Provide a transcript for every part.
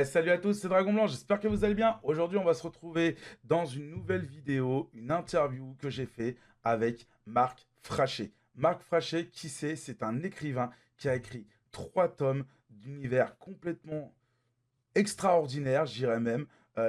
Salut à tous, c'est Dragon Blanc, j'espère que vous allez bien. Aujourd'hui, on va se retrouver dans une nouvelle vidéo, une interview que j'ai fait avec Marc Frachet. Marc Frachet, qui c'est? C'est un écrivain qui a écrit 3 tomes d'univers complètement extraordinaire, je dirais même.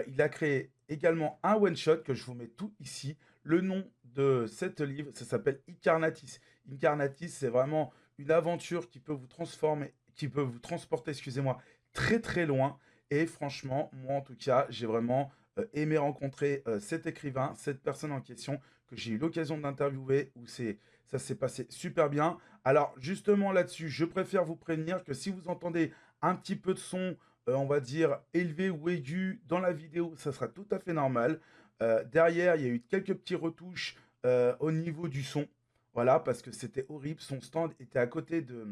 Il a créé également un one-shot que je vous mets tout ici. Le nom de cet livre, ça s'appelle Incarnatis. Incarnatis, c'est vraiment une aventure qui peut vous transformer, qui peut vous transporter, excusez-moi, très très loin. Et franchement, moi en tout cas, j'ai vraiment aimé rencontrer cet écrivain, cette personne en question que j'ai eu l'occasion d'interviewer, où ça s'est passé super bien. Alors justement là-dessus, je préfère vous prévenir que si vous entendez un petit peu de son, on va dire, élevé ou aigu dans la vidéo, ça sera tout à fait normal. Derrière, il y a eu quelques petits retouches au niveau du son. Voilà, parce que c'était horrible. Son stand était à côté de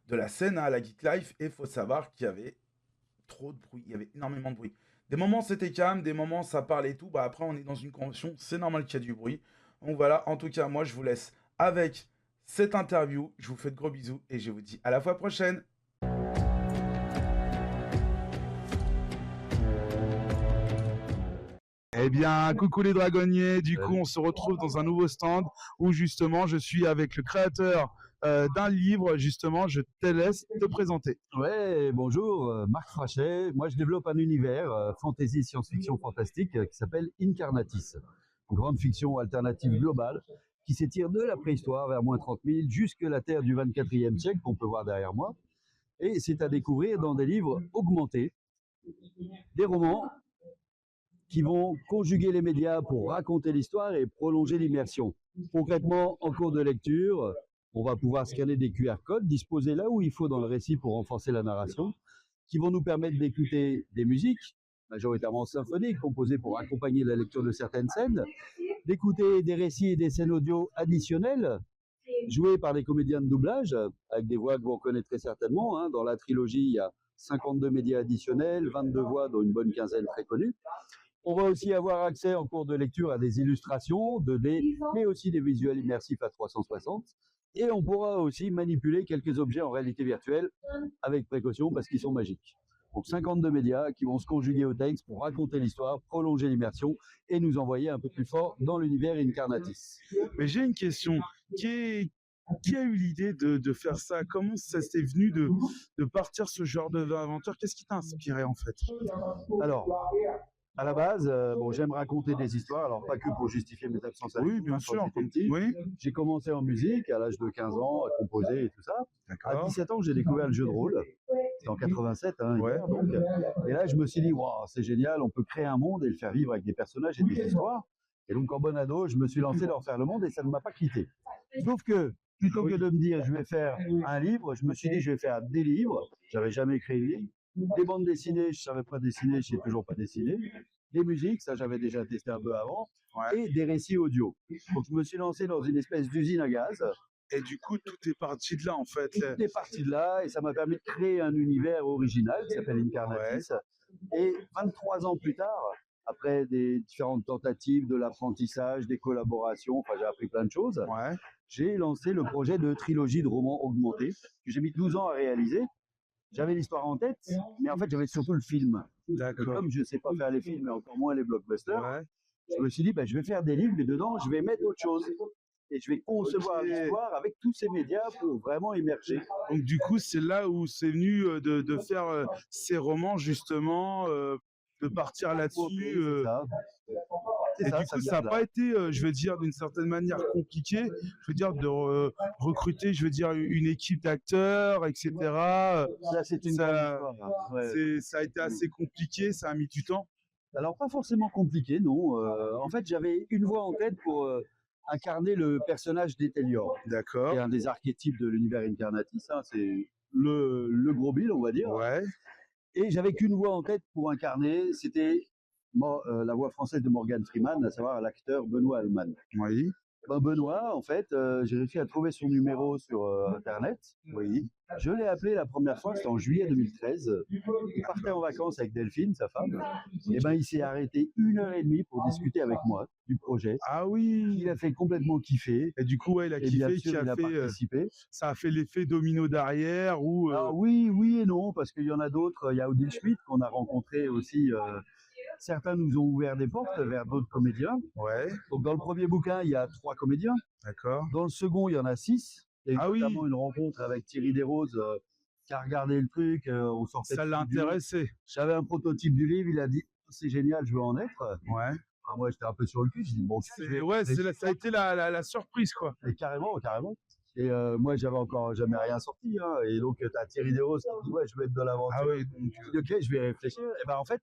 la scène à la Geek Life et il faut savoir qu'il y avait trop de bruit. Il y avait énormément de bruit. Des moments, c'était calme, des moments, ça parlait et tout. Bah, après, on est dans une convention, c'est normal qu'il y ait du bruit. Donc voilà, en tout cas, moi, je vous laisse avec cette interview. Je vous fais de gros bisous et je vous dis à la fois prochaine. Eh bien, coucou les dragonniers. Du coup, on se retrouve dans un nouveau stand où justement, je suis avec le créateur d'un livre. Justement, je te laisse te présenter. Ouais, bonjour, Marc Frachet. Moi, je développe un univers fantasy, science-fiction fantastique qui s'appelle Incarnatis, une grande fiction alternative globale qui s'étire de la préhistoire vers moins 30 000 jusque la Terre du 24e siècle qu'on peut voir derrière moi. Et c'est à découvrir dans des livres augmentés, des romans qui vont conjuguer les médias pour raconter l'histoire et prolonger l'immersion. Concrètement, en cours de lecture, on va pouvoir scanner des QR codes, disposer là où il faut dans le récit pour renforcer la narration, qui vont nous permettre d'écouter des musiques, majoritairement symphoniques, composées pour accompagner la lecture de certaines scènes, d'écouter des récits et des scènes audio additionnelles, jouées par des comédiens de doublage, avec des voix que vous reconnaîtrez certainement. Hein. Dans la trilogie, il y a 52 médias additionnels, 22 voix, dont une bonne quinzaine très connues. On va aussi avoir accès en cours de lecture à des illustrations 2D, mais aussi des visuels immersifs à 360. Et on pourra aussi manipuler quelques objets en réalité virtuelle avec précaution parce qu'ils sont magiques. Donc 52 médias qui vont se conjuguer au texte pour raconter l'histoire, prolonger l'immersion et nous envoyer un peu plus fort dans l'univers Incarnatis. Mais j'ai une question. Qui, est- qui a eu l'idée de faire ça? Comment ça s'est venu de partir ce genre d'aventure? Qu'est-ce qui t'a inspiré en fait? Alors, à la base, bon, j'aime raconter des histoires, alors pas que pour justifier mes absences à Oui, l'école, bien hein, quand sûr. j'étais petit. Oui, J'ai commencé en musique à l'âge de 15 ans, à composer et tout ça. À d'accord. 17 ans, j'ai découvert le jeu de rôle. C'était en 87, hein, Ouais. hier, donc. Et là, je me suis dit, wow, c'est génial, on peut créer un monde et le faire vivre avec des personnages et des histoires. Et donc, en bon ado, je me suis lancé dans faire le monde et ça ne m'a pas quitté. Sauf que, plutôt que de me dire, je vais faire un livre, je me suis dit, je vais faire des livres. J'avais jamais écrit de livre. Des bandes dessinées, je savais pas dessiner, je sais toujours pas dessiner. Des musiques, ça j'avais déjà testé un peu avant. Ouais. Et des récits audio. Donc, je me suis lancé dans une espèce d'usine à gaz. Et du coup, tout est parti de là en fait. Tout est parti de là et ça m'a permis de créer un univers original qui s'appelle Incarnatis. Ouais. Et 23 ans plus tard, après des différentes tentatives, de l'apprentissage, des collaborations, enfin j'ai appris plein de choses, Ouais. j'ai lancé le projet de trilogie de romans augmentés que j'ai mis 12 ans à réaliser. J'avais l'histoire en tête, mais en fait j'avais surtout le film. D'accord. Comme je ne sais pas faire les films et encore moins les blockbusters, Ouais. je me suis dit, je vais faire des livres, mais dedans, je vais mettre autre chose. Et je vais concevoir l'histoire avec tous ces médias pour vraiment immerger. Donc du coup, c'est là où c'est venu de faire ces romans justement, de partir là-dessus. C'est ça. Et du coup, ça n'a pas été, je veux dire, d'une certaine manière compliqué, je veux dire, de recruter, je veux dire, une équipe d'acteurs, etc. Ça, c'est une grande histoire. Ouais. Ça a été assez compliqué, ça a mis du temps. Alors, pas forcément compliqué, non. En fait, j'avais une voix en tête pour incarner le personnage d'Ethelior. D'accord. Qui est un des archétypes de l'univers Incarnatis. Hein, c'est le gros Bill, on va dire. Ouais. Et j'avais qu'une voix en tête pour incarner, c'était la voix française de Morgan Freeman, à savoir l'acteur Benoît Alman. Oui. Ben Benoît, en fait, j'ai réussi à trouver son numéro sur Internet. Oui. Je l'ai appelé la première fois, c'était en juillet 2013. Il partait en vacances avec Delphine, sa femme. Et ben, il s'est arrêté 1 heure et demie pour discuter avec moi du projet. Ah Il oui. a fait complètement kiffer. Et du coup, ouais, il a Et bien kiffé, sûr, il a participé. ça a fait l'effet domino derrière ou Alors oui, oui et non, parce qu'il y en a d'autres. Il y a Odile Schmidt qu'on a rencontré aussi. Certains nous ont ouvert des portes vers d'autres comédiens. ouais, Donc dans le premier bouquin, il y a 3 comédiens. d'accord. Dans le second, il y en a 6. Il y a Ah oui, notamment une rencontre avec Thierry Desroses qui a regardé le truc. On sortait ça de l'a studio. intéressé. J'avais un prototype du livre. Il a dit c'est génial, je veux en être. Ouais. Alors moi, j'étais un peu sur le cul. J'ai dit bon, je vais Ouais, réfléchir. ça a été la surprise, quoi. Et carrément, carrément. Et moi, j'avais encore jamais rien sorti. Hein. Et donc, tu as Thierry Desroses qui dit ouais, je vais être de l'aventure. Ah oui, donc, Je dis ok, je vais réfléchir. Et ben en fait,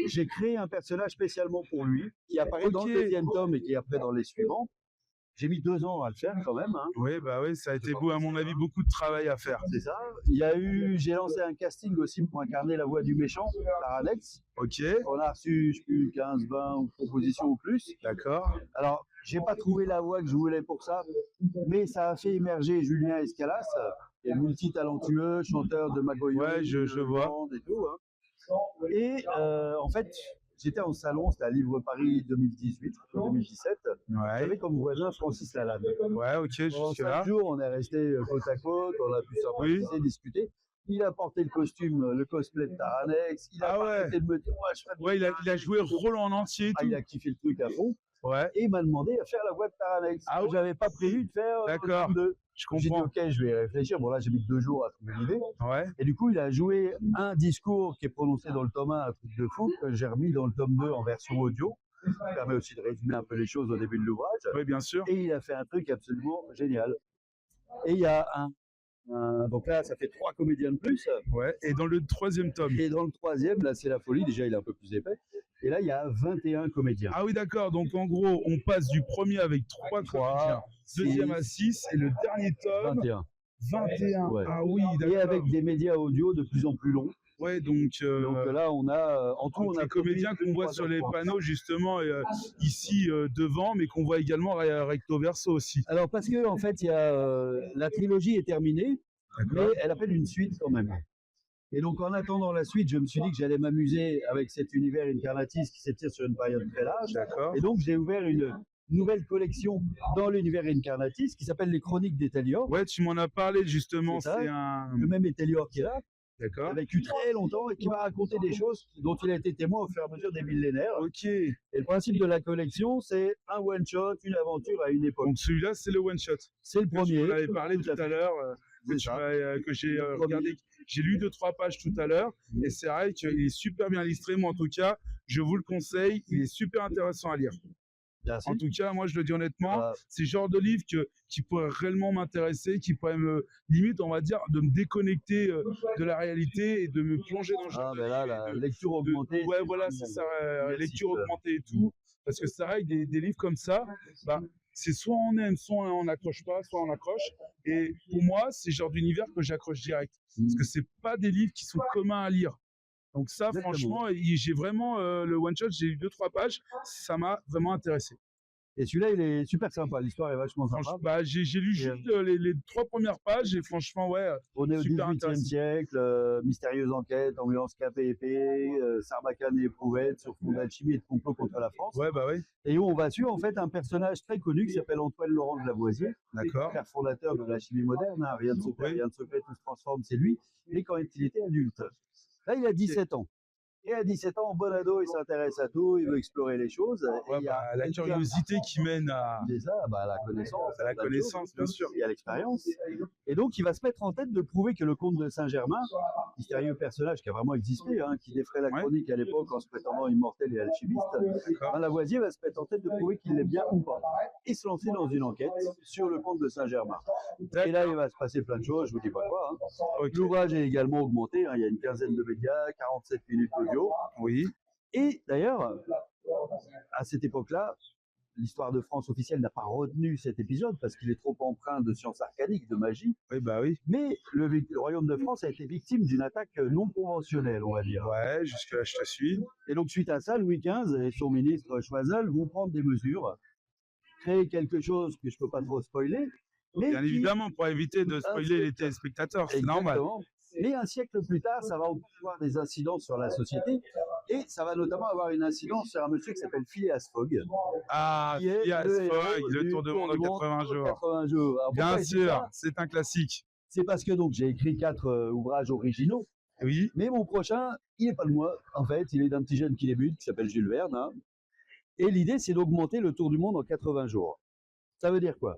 j'ai créé un personnage spécialement pour lui qui apparaît dans le Ok. deuxième tome et qui est après dans les suivants. J'ai mis 2 ans à le faire quand même. Hein. oui, bah oui, ça a été, pas à mon avis, beaucoup de travail à faire. C'est ça. J'ai lancé un casting aussi pour incarner la voix du méchant par Alex. Ok, On a reçu, je sais plus, 15, 20 propositions ou plus. d'accord. Alors, j'ai pas trouvé la voix que je voulais pour ça, mais ça a fait émerger Julien Escalas, qui est multitalentueux, chanteur de Magoyo, Ouais, je vois. et tout. Hein. Et en fait, j'étais en salon, c'était à Livre Paris 2018. Ouais, J'avais comme voisin Francis Lalanne. ouais, ok, Pendant jusque-là. 5 jours, on est resté côte à côte, on a pu sympathiser, discuter. Il a porté le costume, le cosplay de Taranex. Il a Ah pas ouais. arrêté de me dire, ouais, je fais Ouais, il a joué le rôle en entier et Ah, tout. il a kiffé le truc à fond. Ouais, Et il m'a demandé à faire la voix de Taranex. Ah ouais. J'avais pas prévu de faire D'accord. le 2. je J'ai dit, comprends. ok, je vais réfléchir. Bon, là, j'ai mis 2 jours à trouver l'idée. Ouais, Et du coup, il a joué un discours qui est prononcé dans le tome 1, un truc de fou, que j'ai remis dans le tome 2 en version audio. Ça permet aussi de résumer un peu les choses au début de l'ouvrage. oui, bien sûr. Et il a fait un truc absolument génial. Et il y a donc là, ça fait 3 comédiens de plus. Ouais, et dans le troisième tome. Et dans le troisième, là, c'est la folie. Déjà, il est un peu plus épais. Et là, il y a 21 comédiens. Ah oui, d'accord. Donc, en gros, on passe du premier avec 3 comédiens, deuxième à 6, et le dernier tome, 21. 21. Ouais. Ah oui, d'accord. Et avec des médias audio de plus en plus longs. Ouais, donc là, on a en tout, on a les comédiens qu'on voit sur les panneaux justement ici devant, mais qu'on voit également recto verso aussi. Alors parce que en fait, il y a la trilogie est terminée, mais elle appelle une suite quand même. Et donc en attendant la suite, je me suis dit que j'allais m'amuser avec cet univers Incarnatis qui s'étire sur une période très large. D'accord. Et donc j'ai ouvert une nouvelle collection dans l'univers Incarnatis qui s'appelle les Chroniques d'Etelior. Ouais, tu m'en as parlé justement. C'est ça. C'est un. Le même Etelior qui est là. D'accord. Il a vécu très longtemps et qui va raconter des choses dont il a été témoin au fur et à mesure des millénaires. Ok. Et le principe de la collection, c'est un one-shot, une aventure à une époque. Donc celui-là, c'est le one-shot. C'est le premier. Tu m'avais parlé tout à l'heure, que j'ai regardé. J'ai lu 2-3 pages tout à l'heure, et c'est vrai qu'il est super bien illustré. Moi, en tout cas, je vous le conseille. Il est super intéressant à lire. Merci. En tout cas, moi, je le dis honnêtement, c'est le genre de livre qui pourrait réellement m'intéresser, qui pourrait limite, on va dire, de me déconnecter de la réalité et de me plonger dans le Ah, ben là, la lecture augmentée. Ouais, voilà, c'est ça, lecture augmentée et tout. Parce que c'est vrai que des livres comme ça, bah, c'est soit on aime, soit on n'accroche pas, soit on accroche. Et pour moi, c'est le genre d'univers que j'accroche direct. Parce que c'est pas des livres qui sont communs à lire. Donc ça, Exactement. franchement, j'ai vraiment le one-shot, j'ai eu 2-3 pages, ça m'a vraiment intéressé. Et celui-là, il est super sympa, l'histoire est vachement sympa. Bah, j'ai lu juste les 3 premières pages et franchement, ouais, on est au super 18e siècle, mystérieuse enquête, ambiance cap et épée, Sarbacane et éprouvette sur fond d'alchimie et de complot contre la France. Ouais, bah oui. Et où on va suivre en fait un personnage très connu qui s'appelle Antoine Laurent de Lavoisier, père fondateur de la chimie moderne, hein, rien de secret, tout se transforme, c'est lui, mais quand il était adulte. Là, il a 17 ans. Et à 17 ans, bon ado, il s'intéresse à tout, il veut explorer les choses. Ouais, et il y a la curiosité qui mène à la connaissance. À la connaissance, bien sûr. Et à l'expérience. Et donc, il va se mettre en tête de prouver que le comte de Saint-Germain, mystérieux personnage qui a vraiment existé, hein, qui défrait la chronique à l'époque en se prétendant immortel et alchimiste, Lavoisier va se mettre en tête de prouver qu'il l'est bien ou pas. Et se lancer dans une enquête sur le comte de Saint-Germain. Et là, il va se passer plein de choses, je vous dis pas quoi. Hein. L'ouvrage est également augmenté, hein, il y a une quinzaine de médias, 47 minutes d'audio. Oui. Et d'ailleurs, à cette époque-là, l'histoire de France officielle n'a pas retenu cet épisode parce qu'il est trop empreint de sciences arcaniques, de magie. Oui, bah oui. Mais le royaume de France a été victime d'une attaque non conventionnelle, on va dire. Ouais, jusque-là, je te suis. Et donc, suite à ça, Louis XV et son ministre Choiseul vont prendre des mesures créer quelque chose que je peux pas trop spoiler, mais Bien évidemment, pour éviter de spoiler les téléspectateurs, c'est normal. exactement. Mais un siècle plus tard, ça va avoir des incidences sur la société et ça va notamment avoir une incidence sur un monsieur qui s'appelle Phileas Fogg, Ah, qui est Phileas le héros Fogg, le du Tour du monde en 80 jours. 80 jours. Alors, pourquoi Bien je dis sûr, ça c'est un classique. C'est parce que donc j'ai écrit 4 ouvrages originaux, Oui, mais mon prochain, il n'est pas de moi. En fait, il est d'un petit jeune qui débute, qui s'appelle Jules Verne. Hein. Et l'idée, c'est d'augmenter le tour du monde en 80 jours. Ça veut dire quoi?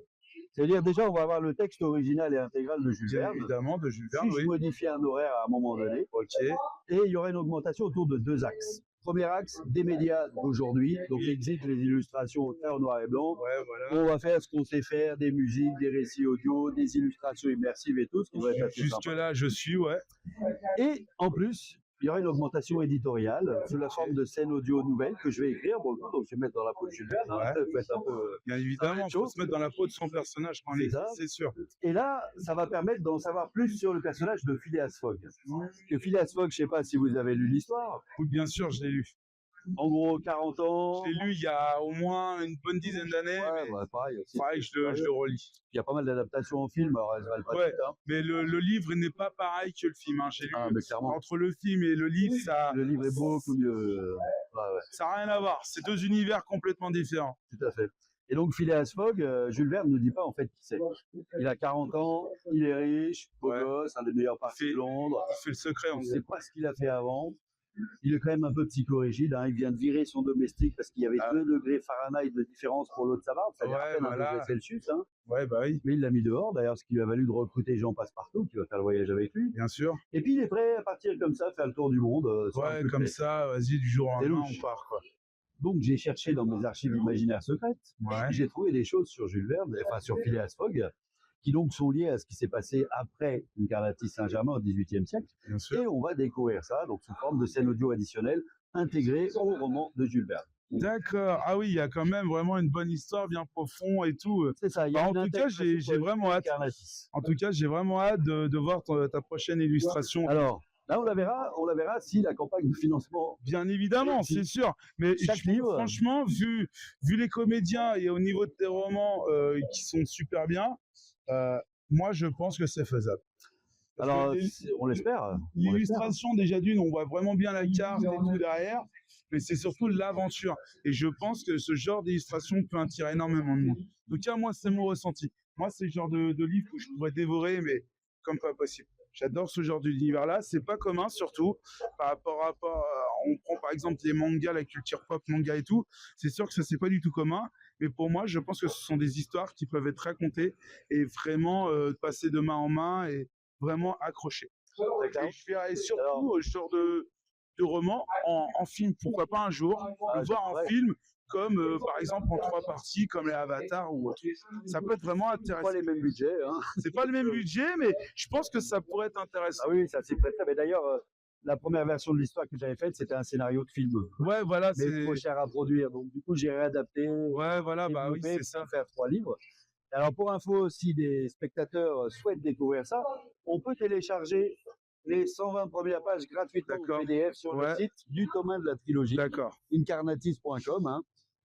Ça veut dire déjà, on va avoir le texte original et intégral de Jules bien Verne. évidemment, de Jules Verne, Si je oui. modifie un horaire à un moment donné, Ok, et il y aura une augmentation autour de 2 axes. Premier axe, des médias d'aujourd'hui, donc exit les illustrations très en noir et blanc. ouais, voilà. On va faire ce qu'on sait faire, des musiques, des récits audio, des illustrations immersives et tout, ce qui va être assez sympa. Jusque-là, je suis, ouais. Et en plus, il y aura une augmentation éditoriale sous la forme de scènes audio nouvelles que je vais écrire. Bon, donc je vais mettre dans la peau de Jules Verne, Ouais. ça peut être un peu... Bien évidemment, il faut chaud. se mettre dans la peau de son personnage quand on C'est lit, ça. c'est sûr. Et là, ça va permettre d'en savoir plus sur le personnage de Phileas Fogg. Parce que Phileas Fogg, je ne sais pas si vous avez lu l'histoire. Oui, bien sûr, je l'ai lu. En gros, 40 ans. Je l'ai lu il y a au moins une bonne dizaine d'années, Ouais, mais bah, pareil aussi. pareil, je le relis. Il y a pas mal d'adaptations en film, alors elles valent pas Ouais, toutes, hein. mais le livre n'est pas pareil que le film. Hein. J'ai lu. Ah, mais clairement. Entre le film et le livre, Le livre est beaucoup mieux. Ouais, ouais, ça n'a rien à voir. C'est deux univers complètement différents. tout à fait. Et donc Phileas Fogg, Jules Verne ne dit pas en fait qui c'est. Il a 40 ans, il est riche, beau Ouais. gosse, un des meilleurs partis de Londres. Il fait le secret, On en ne gros. sait pas ce qu'il a fait avant. Il est quand même un peu psychorigide, hein. Il vient de virer son domestique parce qu'il y avait 2 degrés Fahrenheit de différence pour l'eau de sa barbe, c'est-à-dire Ouais, à peine voilà. 1 degré Celsius. Hein. Ouais, bah oui, Mais il l'a mis dehors, d'ailleurs, ce qui lui a valu de recruter Jean Passepartout, qui va faire le voyage avec lui. bien sûr. Et puis il est prêt à partir comme ça, faire le tour du monde. Sur un Ouais, coup de comme tête. ça, vas-y, du jour au C'est lendemain, louche. on part, quoi. Donc j'ai cherché dans mes archives imaginaires secrètes, Ouais. et j'ai trouvé des choses sur Jules Verne, enfin sur Phileas Fogg, qui donc sont liées à ce qui s'est passé après Incarnatis Saint-Germain au XVIIIe siècle. Bien sûr. Et on va découvrir ça donc sous forme de scènes audio additionnelles intégrées au roman de Jules Verne. D'accord. Ah oui, il y a quand même vraiment une bonne histoire, bien profond et tout. C'est ça. Il y Bah, a en une tout cas, j'ai vraiment hâte. Incarnatis. En tout cas, j'ai vraiment hâte de voir ta prochaine illustration. Alors là, on la verra si la campagne de financement. Bien évidemment, c'est sûr. Mais Chaque livre. franchement, vu les comédiens et au niveau de tes romans qui sont super bien, moi, je pense que c'est faisable. Parce Alors, que on l'espère. l'illustration, déjà d'une, on voit vraiment bien la carte et tout derrière, mais c'est surtout l'aventure. Et je pense que ce genre d'illustration peut attirer énormément de monde. En tout cas, moi, c'est mon ressenti. Moi, c'est le genre de livre que je pourrais dévorer, mais comme pas possible. J'adore ce genre d'univers-là. C'est pas commun, surtout par rapport à. On prend par exemple les mangas, la culture pop, manga et tout. C'est sûr que ça, c'est pas du tout commun. Mais pour moi, je pense que ce sont des histoires qui peuvent être racontées et vraiment passer de main en main et vraiment accrocher. Et je ferai surtout ce genre de roman en film. Pourquoi pas un jour le voir en film comme par exemple en 3 parties comme les Avatars ou autre. Ça peut être vraiment intéressant. Pas les mêmes budgets. Hein. C'est pas le même budget, mais je pense que ça pourrait être intéressant. Ah oui, ça c'est très très. Mais d'ailleurs, la première version de l'histoire que j'avais faite, c'était un scénario de film. Ouais, voilà, mais c'est trop cher à produire. Donc du coup, j'ai réadapté. Ouais, voilà, bah oui, c'est ça. Pour faire 3 livres. Alors pour info, si des spectateurs souhaitent découvrir ça, on peut télécharger les 120 premières pages gratuitement en PDF sur le site du tome 1 de la trilogie, incarnatis.com, hein,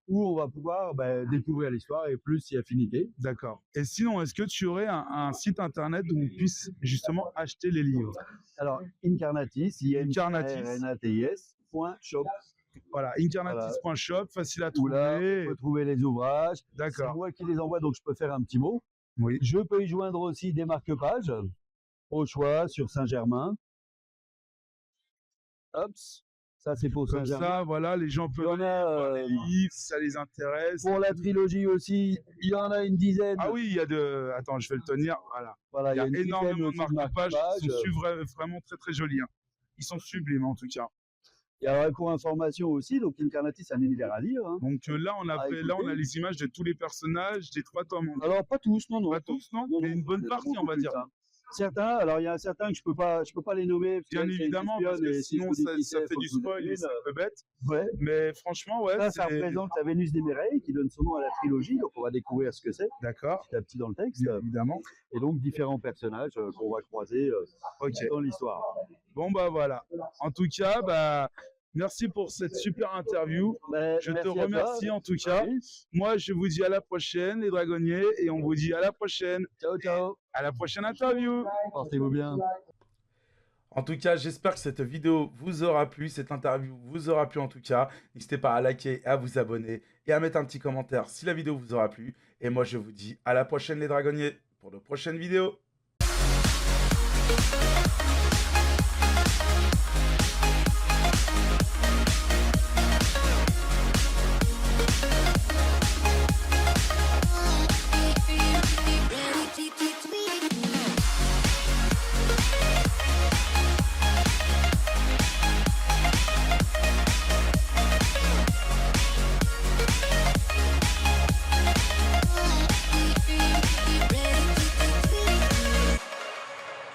où on va pouvoir découvrir l'histoire et plus si affinité. D'accord. Et sinon, est-ce que tu aurais un site internet où on puisse justement acheter les livres? Alors, Incarnatis, INCARNATIS.shop. Voilà, incarnatis.shop, facile à trouver. Là, on peut trouver les ouvrages. D'accord. C'est moi qui les envoie, donc je peux faire un petit mot. Oui. Je peux y joindre aussi des marque-pages, au choix, sur Saint-Germain. Hop, ça c'est pour Comme Saint-Germain. ça, voilà, les gens peuvent lire les livres, si ça les intéresse. Pour la trilogie aussi, il y en a une dizaine. Ah oui, il y a de... Attends, je vais le tenir. Voilà. Il y a énormément de marque-pages qui sont vraiment très très jolis. Hein. Ils sont sublimes en tout cas. Et alors pour information aussi, donc Incarnatis, c'est un univers à lire. Hein. Donc là, on a les images de tous les personnages, des 3 tomes. Alors pas tous, non. Pas tous, non. Mais une bonne partie, on va dire. Hein. Certains, alors il y a certains que je peux pas les nommer. Bien évidemment, parce que sinon ça fait du spoil et c'est un peu bête. Ouais. Mais franchement, ouais. Ça représente la Vénus des Mireilles qui donne son nom à la trilogie, donc on va découvrir ce que c'est. D'accord. Petit à petit dans le texte. Bien évidemment. Et donc différents personnages qu'on va croiser dans l'histoire. Bon bah voilà. En tout cas, Merci pour cette super interview. Je te Merci à toi. remercie en tout cas. Oui. Moi, je vous dis à la prochaine, les dragonniers, et on vous dit à la prochaine. Ciao, ciao. À la prochaine interview. Portez-vous bien. En tout cas, j'espère que cette vidéo vous aura plu, cette interview vous aura plu en tout cas. N'hésitez pas à liker, à vous abonner et à mettre un petit commentaire si la vidéo vous aura plu. Et moi, je vous dis à la prochaine les dragonniers pour de prochaines vidéos.